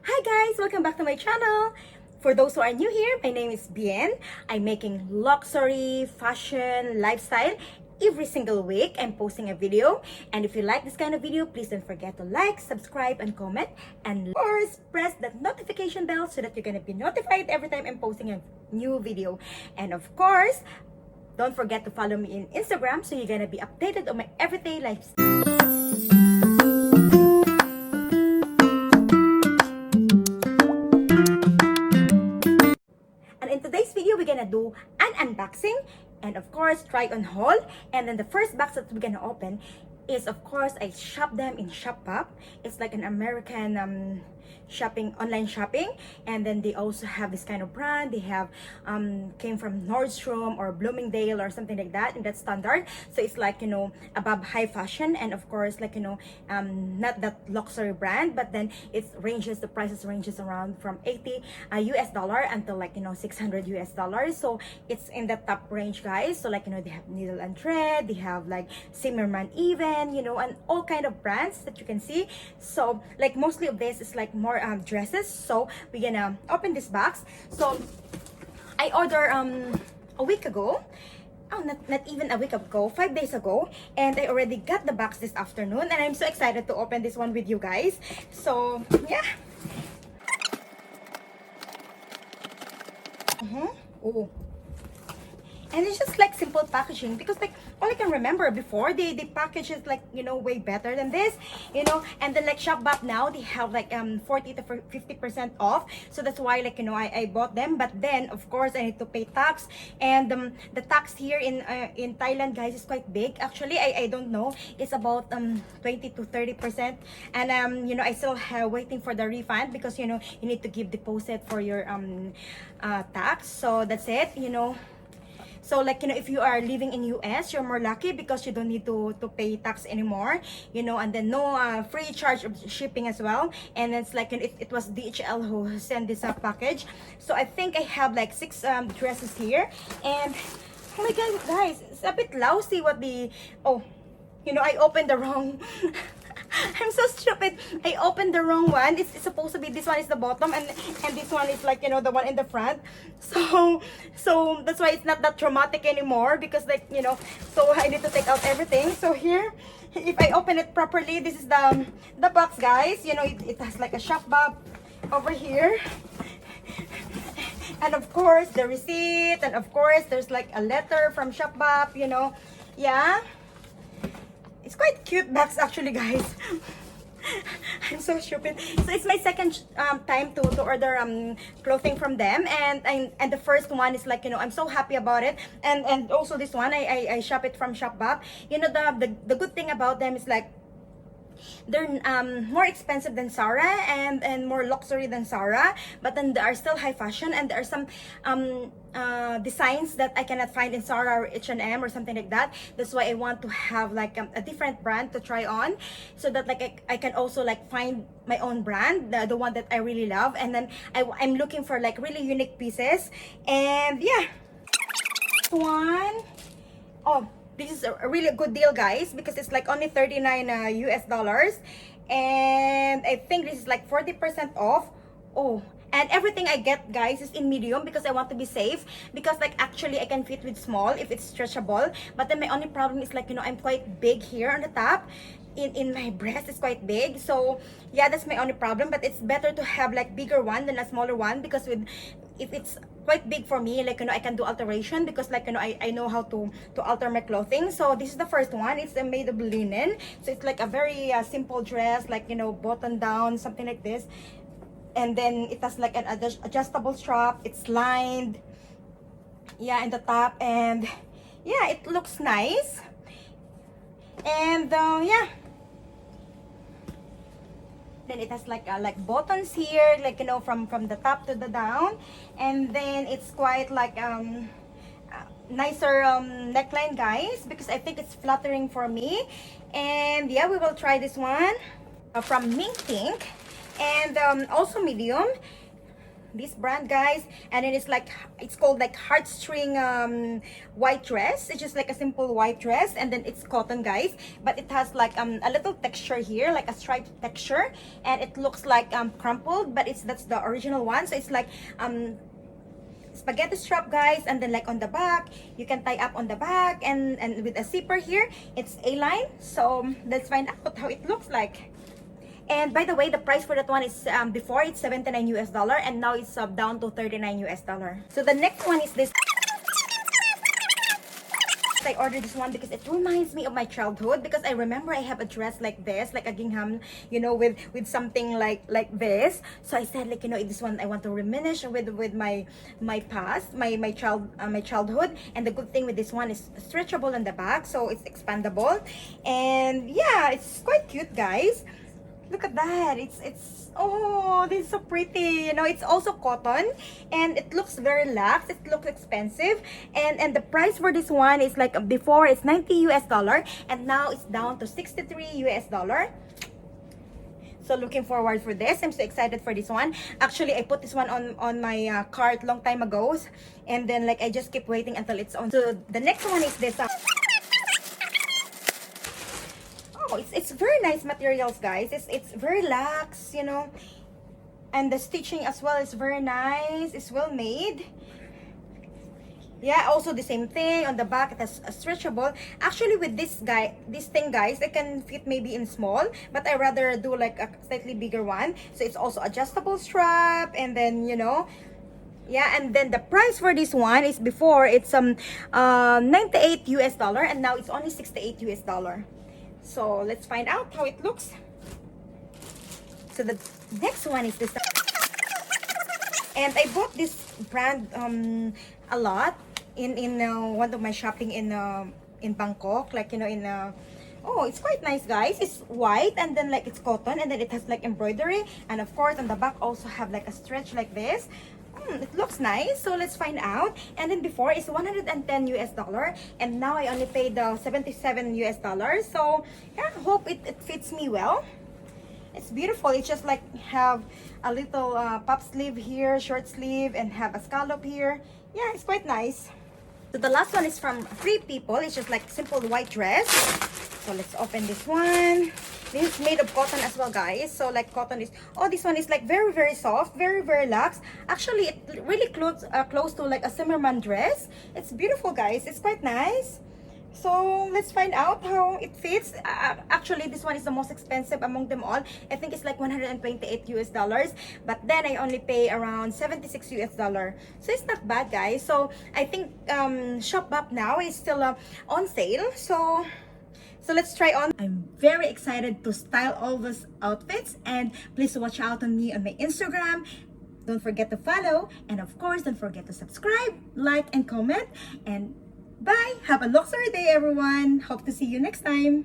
Hi guys! Welcome back to my channel! For those who are new here, my name is Bien. I'm making luxury, fashion, lifestyle. Every single week, I'm posting a video. And if you like this kind of video, please don't forget to like, subscribe, and comment. And of course, press that notification bell so that you're gonna be notified every time I'm posting a new video. And of course, don't forget to follow me in Instagram so you're gonna be updated on my everyday life. In today's video, we're gonna do an unboxing and of course try on haul. And then the first box that we're gonna open is, of course, I shop them in SHOPBOP. It's like an American online shopping, and then they also have this kind of brand. They have came from Nordstrom or Bloomingdale or something like that, and that's standard. So it's like, you know, above high fashion, and of course, like, you know, not that luxury brand, but then the prices ranges around from 80 US dollar until, like, you know, 600 US dollars. So it's in the top range, guys. So, like, you know, they have needle and thread, they have like Zimmerman even, you know, and all kind of brands that you can see. So like mostly of this is like more dresses. So we're gonna open this box. So I ordered a week ago. Oh, not even a week ago, 5 days ago, and I already got the box this afternoon, and I'm so excited to open this one with you guys. So yeah. Oh, and it's just like simple packaging, because like all I can remember before, the package is like, you know, way better than this, you know. And then like SHOPBOP now, they have like 40 to 50% off, so that's why, like, you know, I bought them. But then of course I need to pay tax, and the tax here in Thailand, guys, is quite big. Actually, I don't know, it's about 20 to 30%. And you know, I still waiting for the refund, because, you know, you need to give deposit for your tax. So that's it, you know. So like, you know, if you are living in US, you're more lucky, because you don't need to pay tax anymore, you know. And then no free charge of shipping as well. And it's like, it was DHL who sent this package. So I think I have like 6 dresses here. And oh my god, guys, it's a bit lousy what the, oh, you know, I opened the wrong I'm so stupid. I opened the wrong one. It's supposed to be, this one is the bottom, and this one is, like, you know, the one in the front. So that's why it's not that traumatic anymore, because, like, you know, so I need to take out everything. So here, if I open it properly, this is the box, guys. You know, it has like a SHOPBOP over here. And of course the receipt, and of course there's like a letter from SHOPBOP, you know. Yeah. It's quite cute box actually, guys. I'm so stupid. So it's my second time to order clothing from them, and the first one is like, you know, I'm so happy about it. And also this one, I shop it from SHOPBOP. You know, the good thing about them is like, they're more expensive than Zara, and more luxury than Zara, but then they are still high fashion, and there are some designs that I cannot find in Zara or H&M or something like that. That's why I want to have like a different brand to try on, so that like I can also like find my own brand, the one that I really love. And then I'm looking for like really unique pieces. And yeah, one, oh, this is a really good deal, guys, because it's like only 39 US dollars, and I think this is like 40% off. Oh, and everything I get, guys, is in medium, because I want to be safe, because like actually I can fit with small if it's stretchable. But then my only problem is like, you know, I'm quite big here on the top, in my breast is quite big. So yeah, that's my only problem. But it's better to have like bigger one than a smaller one, because if it's quite big for me, like, you know, I can do alteration, because like, you know, I know how to alter my clothing. So this is the first one. It's made of linen, so it's like a very simple dress, like, you know, button down, something like this. And then it has like an adjustable strap. It's lined, yeah, in the top, and yeah, it looks nice. And yeah, then it has like buttons here, like, you know, from the top to the down. And then it's quite like nicer neckline, guys, because I think it's flattering for me. And yeah, we will try this one from MINKPINK, and also medium. this brand, guys. And then it's called like heartstring white dress. It's just like a simple white dress, and then it's cotton, guys, but it has like a little texture here, like a striped texture, and it looks like crumpled, but that's the original one. So it's like spaghetti strap, guys, and then like on the back you can tie up on the back, and with a zipper here. It's A-line. So let's find out how it looks like. And by the way, the price for that one is before it's $79 and now it's down to $39 So the next one is this. I ordered this one because it reminds me of my childhood, because I remember I have a dress like this, like a gingham, you know, with something like this. So I said, like, you know, this one I want to reminisce with my past, my childhood. And the good thing with this one is stretchable on the back, so it's expandable. And yeah, it's quite cute, guys. Look at that. It's oh, this is so pretty. You know, it's also cotton, and it looks very lax. It looks expensive, and the price for this one is like, before it's $90 and now it's down to $63 So looking forward for this. I'm so excited for this one. Actually, I put this one on my cart long time ago, and then like I just keep waiting until it's on. So the next one is this. It's very nice materials, guys. It's very lax, you know, and the stitching as well is very nice. It's well made. Yeah, also the same thing on the back. It has a stretchable. Actually, with this thing, guys, it can fit maybe in small, but I rather do like a slightly bigger one. So it's also adjustable strap, and then, you know, yeah. And then the price for this one is, before it's $98 and now it's only $68 So let's find out how it looks. So the next one is this. And I bought this brand a lot in one of my shopping in Bangkok, like, you know, oh, it's quite nice, guys. It's white, and then like it's cotton, and then it has like embroidery, and of course on the back also have like a stretch like this. It looks nice. So let's find out. And then before it's $110 and now I only paid $77. So yeah, hope it fits me well. It's beautiful. It's just like have a little puff sleeve here, short sleeve, and have a scallop here. Yeah, it's quite nice. So the last one is from Free People. It's just like simple white dress. So let's open this one. This is made of cotton as well, guys. So like cotton is, oh, this one is like very, very soft, very, very lax. Actually, it really close to like a Zimmermann dress. It's beautiful, guys. It's quite nice. So let's find out how it fits. Actually, this one is the most expensive among them all. I think it's like $128, but then I only pay around $76. So it's not bad, guys. So I think SHOPBOP now is still on sale. So let's try on. I'm very excited to style all those outfits, and please watch out on me on my Instagram. Don't forget to follow, and of course, don't forget to subscribe, like, and comment. And bye! Have a luxury day, everyone. Hope to see you next time.